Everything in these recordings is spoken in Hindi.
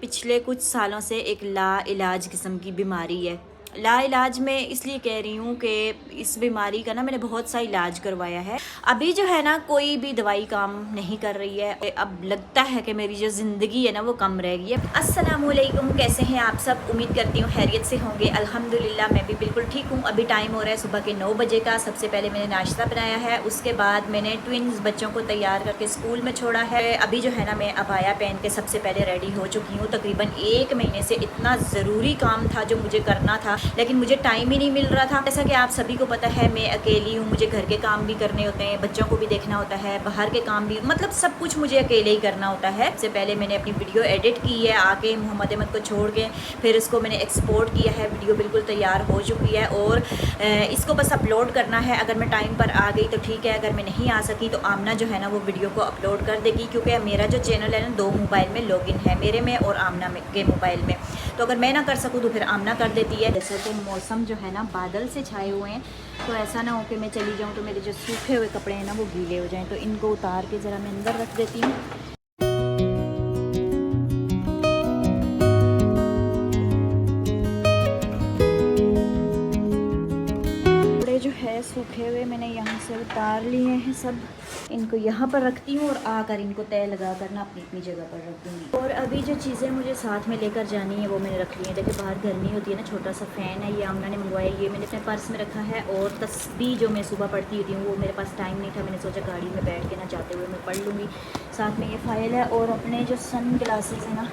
पिछले कुछ सालों से एक लाइलाज किस्म की बीमारी है। लाइलाज मैं इसलिए कह रही हूँ कि इस बीमारी का ना मैंने बहुत सा इलाज करवाया है। अभी जो है ना कोई भी दवाई काम नहीं कर रही है। अब लगता है कि मेरी जो ज़िंदगी है ना वो कम रह गई है। अस्सलामुअलैकुम, कैसे हैं आप सब? उम्मीद करती हूँ खैरियत से होंगे। अल्हम्दुलिल्लाह मैं भी बिल्कुल ठीक हूँ। अभी टाइम हो रहा है सुबह के 9 बजे का। सबसे पहले मैंने नाश्ता बनाया है, उसके बाद मैंने ट्विन्स बच्चों को तैयार करके स्कूल में छोड़ा है। अभी जो है ना मैं अबाया पहन के सबसे पहले रेडी हो चुकी हूँ। तकरीबन 1 महीने से इतना ज़रूरी काम था जो मुझे करना था, लेकिन मुझे टाइम ही नहीं मिल रहा था। जैसा कि आप सभी को पता है मैं अकेली हूँ, मुझे घर के काम भी करने होते हैं, बच्चों को भी देखना होता है, बाहर के काम भी, मतलब सब कुछ मुझे अकेले ही करना होता है। सबसे पहले मैंने अपनी वीडियो एडिट की है आके मोहम्मद अहमद को छोड़ के, फिर इसको मैंने एक्सपोर्ट किया है। वीडियो बिल्कुल तैयार हो चुकी है और इसको बस अपलोड करना है। अगर मैं टाइम पर आ गई तो ठीक है, अगर मैं नहीं आ सकी तो आमना जो है ना वो वीडियो को अपलोड कर देगी, क्योंकि मेरा जो चैनल है ना 2 मोबाइल में लॉगिन है, मेरे में और आमना के मोबाइल में। तो अगर मैं ना कर सकूँ तो फिर आमना कर देती है। जैसे तो मौसम जो है ना बादल से छाए हुए हैं, तो ऐसा ना हो कि मैं चली जाऊँ तो मेरे जो सूखे हुए कपड़े हैं ना वो गीले हो जाएं। तो इनको उतार के ज़रा मैं अंदर रख देती हूँ। जो है सूखे हुए मैंने यहाँ से उतार लिए हैं सब, इनको यहाँ पर रखती हूँ और आकर इनको तय लगा कर ना अपनी अपनी जगह पर रख दूँगी। और अभी जो चीज़ें मुझे साथ में लेकर जानी है वो मैंने रख ली है। देखिए बाहर गर्मी होती है ना, छोटा सा फ़ैन है, ये आमना ने मंगवाया, ये मैंने अपने पर्स में रखा है। और तस्बीह जो मैं सुबह पढ़ती होती हूँ वो मेरे पास टाइम नहीं था, मैंने सोचा गाड़ी में बैठ के ना जाते हुए मैं पढ़ लूँगी। साथ में ये फ़ाइल है और अपने जो सन ग्लासेस है ना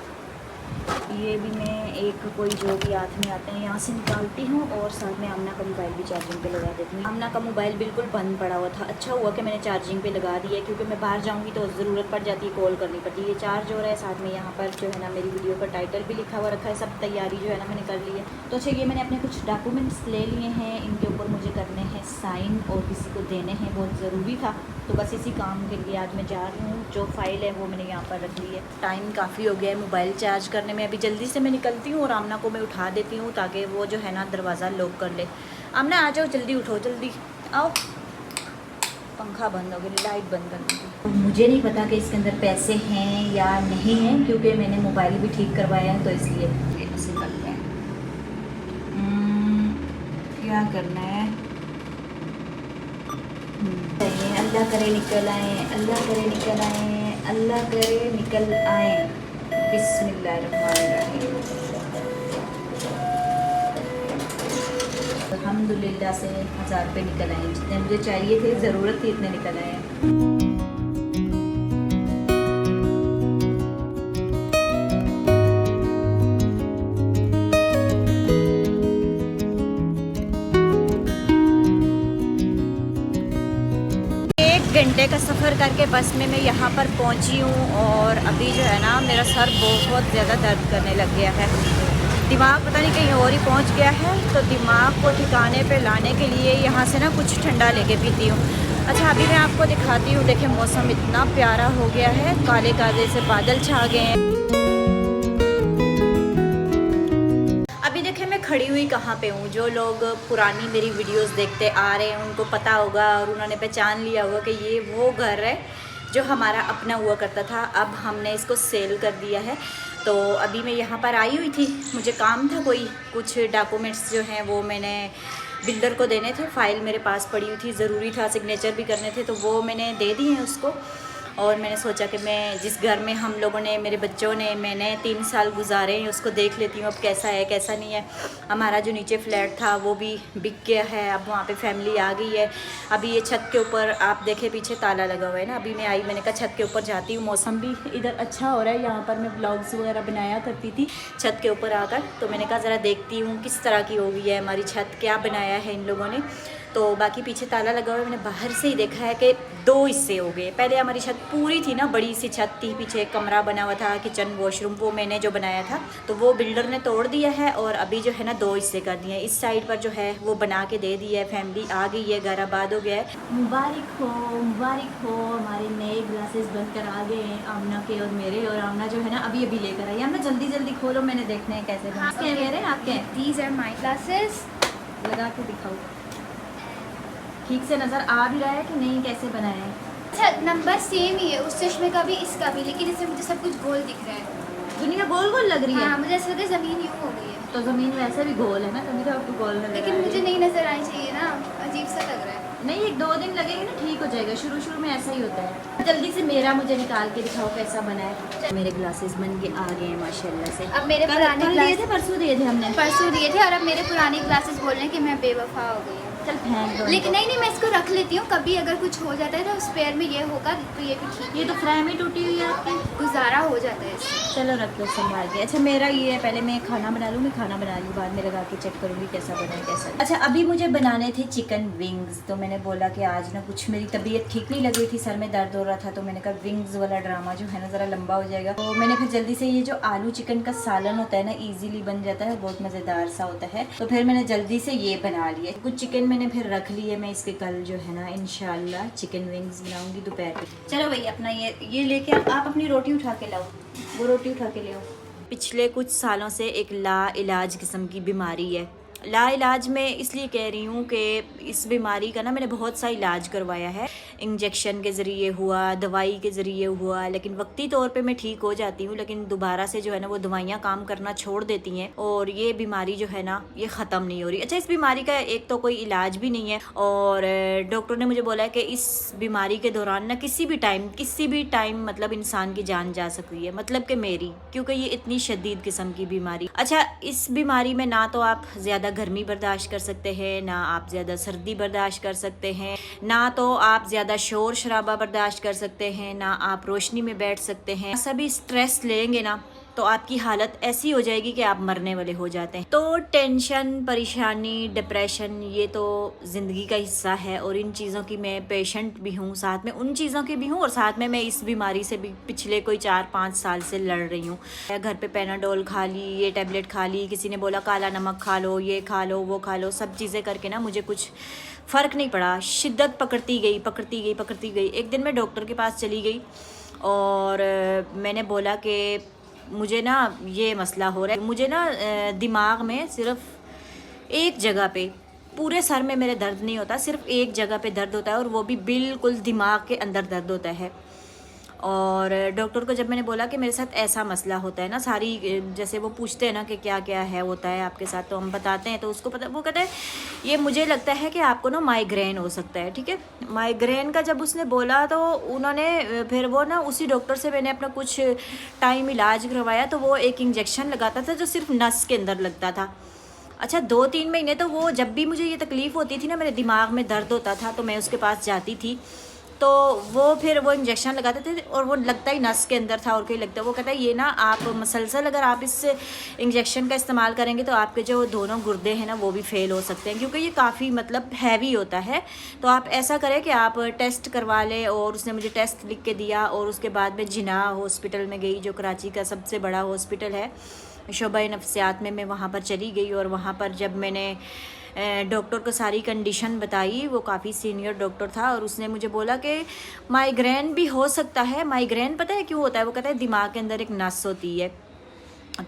ये भी मैं एक कोई जो भी हाथ में आते हैं यहाँ से निकालती हूँ। और साथ में आमना का मोबाइल भी चार्जिंग पे लगा देती हूँ। आमना का मोबाइल बिल्कुल बंद पड़ा हुआ था, अच्छा हुआ कि मैंने चार्जिंग पे लगा दिया, क्योंकि मैं बाहर जाऊँगी तो ज़रूरत पड़ जाती है, कॉल करनी पड़ती है। ये चार्ज हो रहा है, साथ में यहाँ पर जो है ना मेरी वीडियो का टाइटल भी लिखा हुआ रखा है। सब तैयारी जो है ना मैंने कर ली है। तो अच्छा ये मैंने अपने कुछ डॉक्यूमेंट्स ले लिए हैं, इनके ऊपर मुझे करने हैं साइन और किसी को देने हैं, बहुत ज़रूरी था। तो बस इसी काम के लिए आज मैं जा रही हूँ। जो फाइल है वो मैंने यहाँ पर रख ली है। टाइम काफ़ी हो गया है मोबाइल चार्ज करने में, अभी जल्दी से मैं निकलती हूँ और आमना को मैं उठा देती हूँ ताकि वो जो है ना दरवाज़ा लॉक कर ले। आमना आ जाओ, जल्दी उठो, जल्दी आओ। पंखा बंद हो गया, लाइट बंद कर दी। मुझे नहीं पता कि इसके अंदर पैसे हैं या नहीं हैं, क्योंकि मैंने मोबाइल भी ठीक करवाया है, तो इसलिए इसे करते हैं। क्या करना है? अल्लाह करे निकल आए, अल्लाह करे निकल आए, अल्लाह करे निकल आए। बिस्मिल्लाहिर्रहमानिर्रहीम। अल्हम्दुलिल्लाह से 1000 रुपये निकल आए, जितने मुझे चाहिए थे, ज़रूरत थी, इतने निकल आए। घंटे का सफ़र करके बस में मैं यहाँ पर पहुँची हूँ और अभी जो है ना मेरा सर बहुत ज़्यादा दर्द करने लग गया है। दिमाग पता नहीं कहीं और ही पहुँच गया है, तो दिमाग को ठिकाने पे लाने के लिए यहाँ से ना कुछ ठंडा लेके पीती हूँ। अच्छा अभी मैं आपको दिखाती हूँ। देखिए मौसम इतना प्यारा हो गया है, काले काले से बादल छा गए हैं। अभी देखिए मैं खड़ी हुई कहाँ पे हूँ। जो लोग पुरानी मेरी वीडियोस देखते आ रहे हैं उनको पता होगा और उन्होंने पहचान लिया होगा कि ये वो घर है जो हमारा अपना हुआ करता था। अब हमने इसको सेल कर दिया है। तो अभी मैं यहाँ पर आई हुई थी, मुझे काम था कोई, कुछ डॉक्यूमेंट्स जो हैं वो मैंने बिल्डर को देने थे। फ़ाइल मेरे पास पड़ी हुई थी, ज़रूरी था, सिग्नेचर भी करने थे, तो वो मैंने दे दिए हैं उसको। और मैंने सोचा कि मैं जिस घर में हम लोगों ने, मेरे बच्चों ने, मैंने 3 साल गुजारे हैं उसको देख लेती हूँ अब कैसा है कैसा नहीं है। हमारा जो नीचे फ्लैट था वो भी बिक गया है, अब वहाँ पे फैमिली आ गई है। अभी ये छत के ऊपर आप देखें पीछे ताला लगा हुआ है ना। अभी मैं आई, मैंने कहा छत के ऊपर जाती हूँ, मौसम भी इधर अच्छा हो रहा है। यहाँ पर मैं ब्लॉग्स वगैरह बनाया करती थी छत के ऊपर आकर, तो मैंने कहा ज़रा देखती हूँ किस तरह की हो गई है हमारी छत, क्या बनाया है इन लोगों ने। तो बाकी पीछे ताला लगा हुआ है। मैंने बाहर से ही देखा है कि 2 हिस्से हो गए। पहले हमारी छत पूरी थी ना, बड़ी सी छत थी, पीछे एक कमरा बना हुआ था, किचन वॉशरूम, वो मैंने जो बनाया था, तो वो बिल्डर ने तोड़ दिया है और अभी जो है ना 2 हिस्से कर दिए हैं। इस साइड पर जो है वो बना के दे दिया है, फैमिली आ गई है, घर आबाद हो गया है। मुबारक हो, मुबारक हो, हमारे नए ग्लासेस बनकर आ गए हैं आमना के और मेरे। और आमना जो है ना अभी अभी लेकर आई। आमना जल्दी जल्दी खोलो, मैंने देखने हैं कैसे बने। मेरे आपके These are my glasses. लगा के दिखाओ, ठीक से नज़र आ भी रहा है कि नहीं, कैसे बनाया है? अच्छा नंबर सेम ही है उस चश्मे का भी इसका भी, लेकिन इसमें मुझे सब कुछ गोल दिख रहा है। दुनिया गोल गोल लग रही है। हाँ, मुझे ऐसा लगा ज़मीन यूँ हो गई है। तो ज़मीन वैसे भी गोल है ना, तभी तो आपको गोल नजर लेकिन मुझे नहीं नज़र आनी चाहिए ना, अजीब सा लग रहा है। नहीं, 1-2 दिन लगेंगे ना, ठीक हो जाएगा। शुरू शुरू में ऐसा ही होता है। जल्दी से मेरा मुझे निकाल के दिखाओ कैसा बना है। मेरे ग्लासेस बन के आ गए हैं माशाल्लाह से। अब मेरे कल पुराने दिए थे, परसों दिए थे हमने। परसों दिए थे, और अब मेरे पुराने ग्लासेस बोल रहे हैं कि मैं बेवफा हो गई हूँ। चल फेंक दो। लेकिन नहीं, मैं इसको रख लेती हूँ, कभी अगर कुछ हो जाता है तो स्पेयर में ये होगा तो ये भी ठीक है। ये तो फ्रेम ही टूटी हुई है आपकी, गुजारा हो जाता है इससे। चलो रख लो संभाल के। अच्छा मेरा ये है, पहले मैं खाना बना लूँ, मैं खाना बना लूँ, बाद में लगा के चेक करूँगी कैसा बना है कैसा। अच्छा अभी मुझे बनाने थे चिकन विंग्स, तो मैंने बोला कि आज ना कुछ मेरी तबीयत ठीक नहीं लग रही थी, सर में दर्द हो रहा था, तो मैंने कहा विंग्स वाला ड्रामा जो है ना ज़रा लंबा हो जाएगा। तो मैंने फिर जल्दी से ये जो आलू चिकन का सालन होता है ना, ईजीली बन जाता है, बहुत मज़ेदार सा होता है, तो फिर मैंने जल्दी से ये बना लिया। कुछ चिकन मैंने फिर रख लिए, मैं इसके कल जो है ना इंशाल्लाह चिकन विंग्स बनाऊंगी दोपहर के। चलो भाई अपना ये लेके आप अपनी रोटी उठा के लाओ, वो रोटी उठा के ले आओ। पिछले कुछ सालों से एक ला इलाज किस्म की बीमारी है। ला इलाज में इसलिए कह रही हूँ कि इस बीमारी का ना मैंने बहुत सा इलाज करवाया है, इंजेक्शन के ज़रिए हुआ, दवाई के ज़रिए हुआ, लेकिन वक्ती तौर पे मैं ठीक हो जाती हूँ, लेकिन दोबारा से जो है ना वो दवाइयाँ काम करना छोड़ देती हैं और ये बीमारी जो है ना ये ख़त्म नहीं हो रही। अच्छा इस बीमारी का एक तो कोई इलाज भी नहीं है, और डॉक्टर ने मुझे बोला है कि इस बीमारी के दौरान ना किसी भी टाइम मतलब इंसान की जान जा सकती है, मतलब कि मेरी, क्योंकि ये इतनी शदीद किस्म की बीमारी। अच्छा इस बीमारी में ना तो आप ज़्यादा गर्मी बर्दाश्त कर सकते हैं, ना आप ज़्यादा सर्दी बर्दाश्त कर सकते हैं, ना तो आप ज़्यादा शोर शराबा बर्दाश्त कर सकते हैं, ना आप रोशनी में बैठ सकते हैं। सभी स्ट्रेस लेंगे ना तो आपकी हालत ऐसी हो जाएगी कि आप मरने वाले हो जाते हैं। तो टेंशन, परेशानी, डिप्रेशन ये तो ज़िंदगी का हिस्सा है, और इन चीज़ों की मैं पेशेंट भी हूँ, साथ में उन चीज़ों की भी हूँ, और साथ में मैं इस बीमारी से भी पिछले कोई 4-5 साल से लड़ रही हूँ। घर पे पैनाडोल खा ली, ये टैबलेट खा ली, किसी ने बोला काला नमक खा लो, ये खा लो, वो खा लो, सब चीज़ें करके ना मुझे कुछ फ़र्क नहीं पड़ा। शिद्दत पकड़ती गई। एक दिन मैं डॉक्टर के पास चली गई और मैंने बोला कि मुझे ना ये मसला हो रहा है, मुझे ना दिमाग में सिर्फ एक जगह पे, पूरे सर में मेरे दर्द नहीं होता, सिर्फ एक जगह पे दर्द होता है, और वो भी बिल्कुल दिमाग के अंदर दर्द होता है। और डॉक्टर को जब मैंने बोला कि मेरे साथ ऐसा मसला होता है ना, सारी जैसे वो पूछते हैं ना कि क्या क्या है होता है आपके साथ, तो हम बताते हैं, तो उसको पता, वो कहता है ये मुझे लगता है कि आपको ना माइग्रेन हो सकता है। ठीक है, माइग्रेन का जब उसने बोला तो उन्होंने फिर वो ना उसी डॉक्टर से मैंने अपना कुछ टाइम इलाज करवाया, तो वो एक इंजेक्शन लगाता था जो सिर्फ नस के अंदर लगता था। अच्छा 2-3 महीने तो वो, जब भी मुझे ये तकलीफ़ होती थी ना, मेरे दिमाग में दर्द होता था, तो मैं उसके पास जाती थी, तो वो फिर वो इंजेक्शन लगाते थे, और वो लगता ही नस के अंदर था और कहीं लगता है। वो कहता है ये ना आप मसलसल अगर आप इस इंजेक्शन का इस्तेमाल करेंगे तो आपके जो दोनों गुर्दे हैं ना वो भी फेल हो सकते हैं, क्योंकि ये काफ़ी मतलब हैवी होता है। तो आप ऐसा करें कि आप टेस्ट करवा लें, और उसने मुझे टेस्ट लिख के दिया, और उसके बाद में जिन्ना हॉस्पिटल में गई, जो कराची का सबसे बड़ा हॉस्पिटल है, शोबा नफ्सियात में मैं वहाँ पर चली गई। और वहाँ पर जब मैंने डॉक्टर को सारी कंडीशन बताई, वो काफ़ी सीनियर डॉक्टर था, और उसने मुझे बोला कि माइग्रेन भी हो सकता है। माइग्रेन पता है क्यों होता है? वो कहता है दिमाग के अंदर एक नस होती है,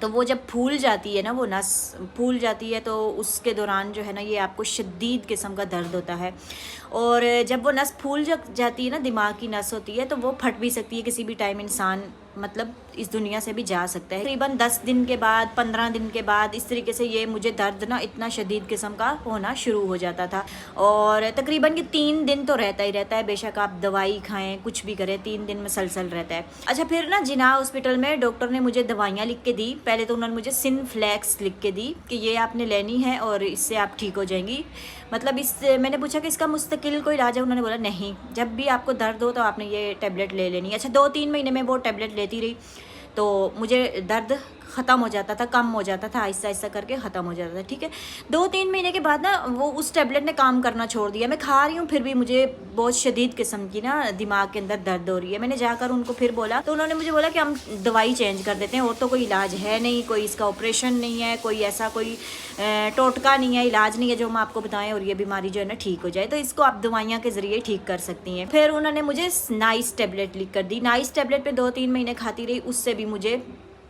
तो वो जब फूल जाती है ना, वो नस फूल जाती है, तो उसके दौरान जो है ना ये आपको शदीद किस्म का दर्द होता है। और जब वो नस फूल जाती है ना, दिमाग की नस होती है, तो वो फट भी सकती है किसी भी टाइम, इंसान मतलब इस दुनिया से भी जा सकता है। तकरीबन 10 दिन के बाद, 15 दिन के बाद इस तरीके से ये मुझे दर्द ना इतना शदीद किस्म का होना शुरू हो जाता था, और तकरीबन ये 3 दिन तो रहता ही रहता है, बेशक आप दवाई खाएं कुछ भी करें, 3 दिन मुसलसल रहता है। अच्छा फिर ना जिन्ना हॉस्पिटल में डॉक्टर ने मुझे दवाइयाँ लिख के दी। पहले तो उन्होंने मुझे सिनफ्लेक्स लिख के दी कि ये आपने लेनी है और इससे आप ठीक हो जाएंगी, मतलब इस, मैंने पूछा कि इसका मुस्तकिल कोई इलाज है? उन्होंने बोला नहीं, जब भी आपको दर्द हो तो आपने ये टैबलेट ले लेनी है। अच्छा 2-3 महीने में वो टैबलेट लेती रही, तो मुझे दर्द ख़त्म हो जाता था, कम हो जाता था, आहिस्ता आहिस्ता करके ख़त्म हो जाता था। ठीक है, 2-3 महीने के बाद ना वो उस टैबलेट ने काम करना छोड़ दिया। मैं खा रही हूँ फिर भी मुझे बहुत शदीद किस्म की ना दिमाग के अंदर दर्द हो रही है। मैंने जाकर उनको फिर बोला, तो उन्होंने मुझे बोला कि हम दवाई चेंज कर देते हैं, और तो कोई इलाज है नहीं, कोई इसका ऑपरेशन नहीं है, कोई ऐसा कोई टोटका नहीं है, इलाज नहीं है जो हम आपको बताएं और ये बीमारी जो है ना ठीक हो जाए, तो इसको आप दवाइयाँ के ज़रिए ठीक कर सकती हैं। फिर उन्होंने मुझे नाइस टैबलेट लिख कर दी। नाइस टैबलेट पे 2-3 महीने खाती रही, उससे भी मुझे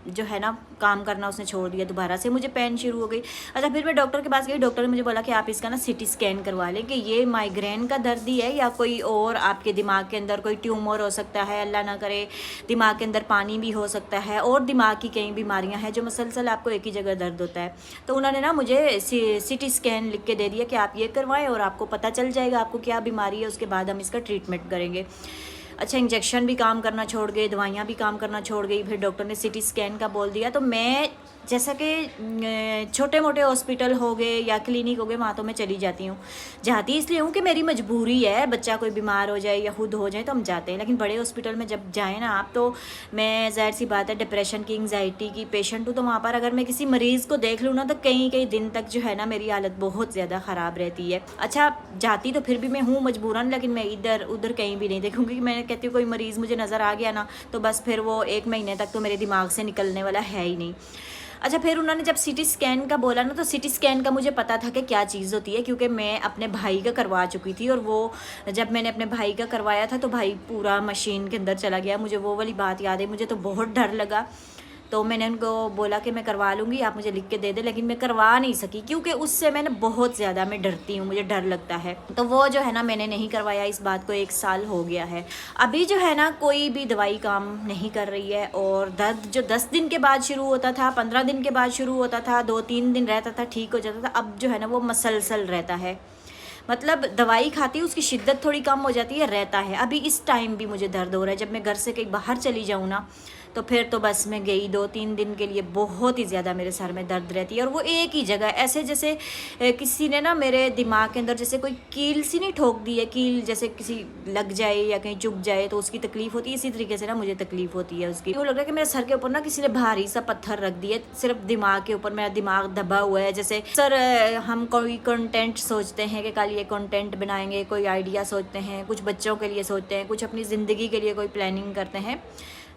जो है ना काम करना उसने छोड़ दिया, दोबारा से मुझे पेन शुरू हो गई। अच्छा फिर मैं डॉक्टर के पास गई, डॉक्टर ने मुझे बोला कि आप इसका ना सिटी स्कैन करवा लें कि ये माइग्रेन का दर्द ही है या कोई और आपके दिमाग के अंदर कोई ट्यूमर हो सकता है, अल्लाह ना करे, दिमाग के अंदर पानी भी हो सकता है, और दिमाग की कई बीमारियां हैं जो मसलसल आपको एक ही जगह दर्द होता है। तो उन्होंने ना मुझे सिटी स्कैन लिख के दे दिया कि आप ये करवाएं और आपको पता चल जाएगा आपको क्या बीमारी है, उसके बाद हम इसका ट्रीटमेंट करेंगे। अच्छा इंजेक्शन भी काम करना छोड़ गए, दवाइयाँ भी काम करना छोड़ गई, फिर डॉक्टर ने सिटी स्कैन का बोल दिया। तो मैं जैसा कि छोटे मोटे हॉस्पिटल हो गए या क्लिनिक हो गए वहाँ तो मैं चली जाती हूँ, जाती इसलिए हूँ कि मेरी मजबूरी है, बच्चा कोई बीमार हो जाए या खुद हो जाए तो हम जाते हैं। लेकिन बड़े हॉस्पिटल में जब जाएँ ना आप, तो मैं ज़ाहिर सी बात है डिप्रेशन की, एंग्जाइटी की पेशेंट हूँ, तो वहाँ पर अगर मैं किसी मरीज़ को देख लूँ ना तो कई दिन तक जो है ना मेरी हालत बहुत ज़्यादा ख़राब रहती है। अच्छा जाती तो फिर भी मैं हूँ मजबूरन, लेकिन मैं इधर उधर कहीं भी नहीं देखूँगी। मैं कहती हूँ कोई मरीज़ मुझे नज़र आ गया ना तो बस फिर वो 1 महीने तक तो मेरे दिमाग से निकलने वाला है ही नहीं। अच्छा फिर उन्होंने जब सिटी स्कैन का बोला ना, तो सिटी स्कैन का मुझे पता था कि क्या चीज़ होती है, क्योंकि मैं अपने भाई का करवा चुकी थी, और वो जब मैंने अपने भाई का करवाया था तो भाई पूरा मशीन के अंदर चला गया। मुझे वो वाली बात याद है, मुझे तो बहुत डर लगा। तो मैंने उनको बोला कि मैं करवा लूँगी, आप मुझे लिख के दे दे, लेकिन मैं करवा नहीं सकी क्योंकि उससे मैंने बहुत ज़्यादा मैं डरती हूँ, मुझे डर लगता है। तो वो जो है ना मैंने नहीं करवाया। इस बात को 1 साल हो गया है। अभी जो है ना कोई भी दवाई काम नहीं कर रही है, और दर्द जो 10 दिन के बाद शुरू होता था, 15 दिन के बाद शुरू होता था, 2-3 दिन रहता था, ठीक हो जाता था, अब जो है ना वो मसलसल रहता है। मतलब दवाई खाती उसकी शिद्दत थोड़ी कम हो जाती है, रहता है। अभी इस टाइम भी मुझे दर्द हो रहा है, जब मैं घर से कहीं बाहर चली जाऊँ ना तो फिर तो बस मैं गई 2-3 दिन के लिए, बहुत ही ज़्यादा मेरे सर में दर्द रहती है, और वो एक ही जगह, ऐसे जैसे किसी ने ना मेरे दिमाग के अंदर जैसे कोई कील सी नहीं ठोक दी है, कील जैसे किसी लग जाए या कहीं चुभ जाए तो उसकी तकलीफ होती है, इसी तरीके से ना मुझे तकलीफ होती है उसकी। वो लग रहा है कि मेरे सर के ऊपर ना किसी ने भारी सा पत्थर रख दिया सिर्फ दिमाग के ऊपर, मेरा दिमाग दबा हुआ है। जैसे सर हम कोई कंटेंट सोचते हैं कि कल ये कंटेंट बनाएंगे, कोई आइडिया सोचते हैं, कुछ बच्चों के लिए सोचते हैं, कुछ अपनी ज़िंदगी के लिए कोई प्लानिंग करते हैं,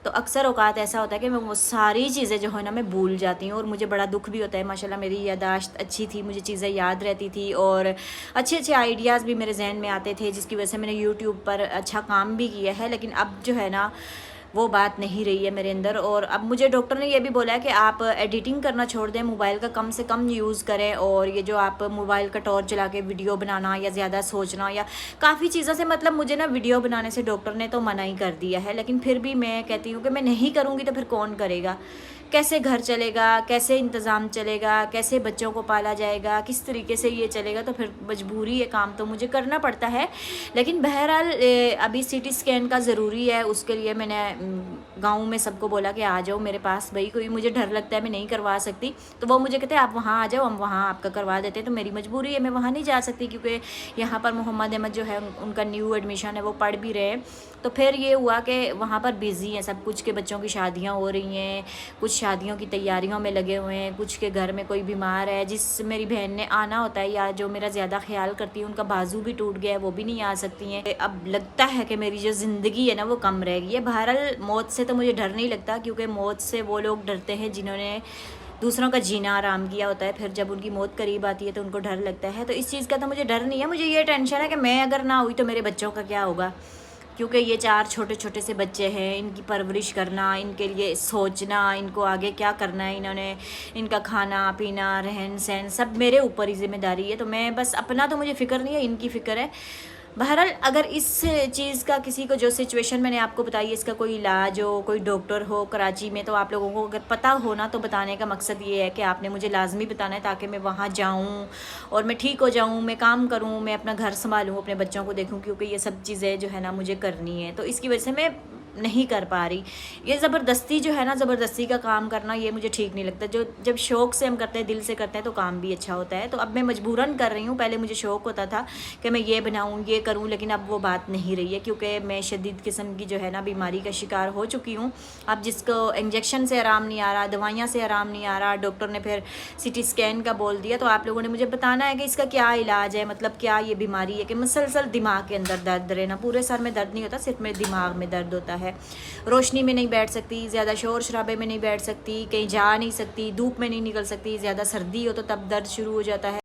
तो अक्सर औकात ऐसा होता है कि मैं वो सारी चीज़ें जो है ना मैं भूल जाती हूँ, और मुझे बड़ा दुख भी होता है। माशाल्लाह मेरी यादाश्त अच्छी थी, मुझे चीज़ें याद रहती थी, और अच्छे आइडियाज़ भी मेरे जहन में आते थे, जिसकी वजह से मैंने यूट्यूब पर अच्छा काम भी किया है। लेकिन अब जो है ना वो बात नहीं रही है मेरे अंदर। और अब मुझे डॉक्टर ने ये भी बोला है कि आप एडिटिंग करना छोड़ दें, मोबाइल का कम से कम यूज़ करें, और ये जो आप मोबाइल का टॉर्च चला के वीडियो बनाना या ज़्यादा सोचना या काफ़ी चीज़ों से, मतलब मुझे ना वीडियो बनाने से डॉक्टर ने तो मना ही कर दिया है, लेकिन फिर भी मैं कहती हूँ कि मैं नहीं करूँगी तो फिर कौन करेगा, कैसे घर चलेगा, कैसे इंतज़ाम चलेगा, कैसे बच्चों को पाला जाएगा, किस तरीके से ये चलेगा, तो फिर मजबूरी है, काम तो मुझे करना पड़ता है। लेकिन बहरहाल अभी सिटी स्कैन का ज़रूरी है, उसके लिए मैंने गांव में सबको बोला कि आ जाओ मेरे पास, भाई कोई मुझे डर लगता है मैं नहीं करवा सकती, तो वो मुझे कहते हैं आप वहाँ आ जाओ, हम वहाँ आपका करवा देते हैं। तो मेरी मजबूरी है, मैं वहाँ नहीं जा सकती, क्योंकि यहाँ पर मोहम्मद अहमद जो है उनका न्यू एडमिशन है, वो पढ़ भी रहे हैं। तो फिर ये हुआ कि वहाँ पर बिज़ी हैं सब कुछ, के बच्चों की शादियाँ हो रही हैं, कुछ शादियों की तैयारियों में लगे हुए हैं, कुछ के घर में कोई बीमार है, जिस मेरी बहन ने आना होता है या जो मेरा ज़्यादा ख्याल करती है, उनका बाजू भी टूट गया है, वो भी नहीं आ सकती हैं। अब लगता है कि मेरी जो ज़िंदगी है ना वो कम रह गई है। बहरहाल मौत से तो मुझे डर नहीं लगता, क्योंकि मौत से वो लोग डरते हैं जिन्होंने दूसरों का जीना आराम किया होता है, फिर जब उनकी मौत करीब आती है तो उनको डर लगता है। तो इस चीज़ का तो मुझे डर नहीं है, मुझे ये टेंशन है कि मैं अगर ना हुई तो मेरे बच्चों का क्या होगा, क्योंकि ये 4 छोटे छोटे से बच्चे हैं, इनकी परवरिश करना, इनके लिए सोचना, इनको आगे क्या करना है, इन्होंने इनका खाना पीना रहन सहन सब मेरे ऊपर ही जिम्मेदारी है। तो मैं बस अपना तो मुझे फ़िक्र नहीं है, इनकी फ़िक्र है। बहरहाल अगर इस चीज़ का किसी को, जो सिचुएशन मैंने आपको बताई, इसका कोई इलाज हो, कोई डॉक्टर हो कराची में, तो आप लोगों को अगर पता हो ना, तो बताने का मकसद ये है कि आपने मुझे लाजमी बताना है, ताकि मैं वहाँ जाऊँ और मैं ठीक हो जाऊँ, मैं काम करूँ, मैं अपना घर संभालूँ, अपने बच्चों को देखूँ, क्योंकि ये सब चीज़ें जो है ना मुझे करनी है। तो इसकी वजह से मैं नहीं कर पा रही। ये ज़बरदस्ती जो है ना, ज़बरदस्ती का काम करना, ये मुझे ठीक नहीं लगता। जो जब शौक़ से हम करते हैं, दिल से करते हैं, तो काम भी अच्छा होता है। तो अब मैं मजबूरन कर रही हूँ। पहले मुझे शौक़ होता था कि मैं ये बनाऊँ, ये करूँ, लेकिन अब वो बात नहीं रही है, क्योंकि मैं शदीद किस्म की जो है ना बीमारी का शिकार हो चुकी हूँ। अब जिसको इंजेक्शन से आराम नहीं आ रहा, दवाइयाँ से आराम नहीं आ रहा, डॉक्टर ने फिर सिटी स्कैन का बोल दिया। तो आप लोगों ने मुझे बताना है कि इसका क्या इलाज है, मतलब क्या ये बीमारी है कि मुसलसल दिमाग के अंदर दर्द रहना, पूरे सर में दर्द नहीं होता, सिर्फ मेरे दिमाग में दर्द होता है। रोशनी में नहीं बैठ सकती, ज़्यादा शोर शराबे में नहीं बैठ सकती, कहीं जा नहीं सकती, धूप में नहीं निकल सकती, ज़्यादा सर्दी हो तो तब दर्द शुरू हो जाता है।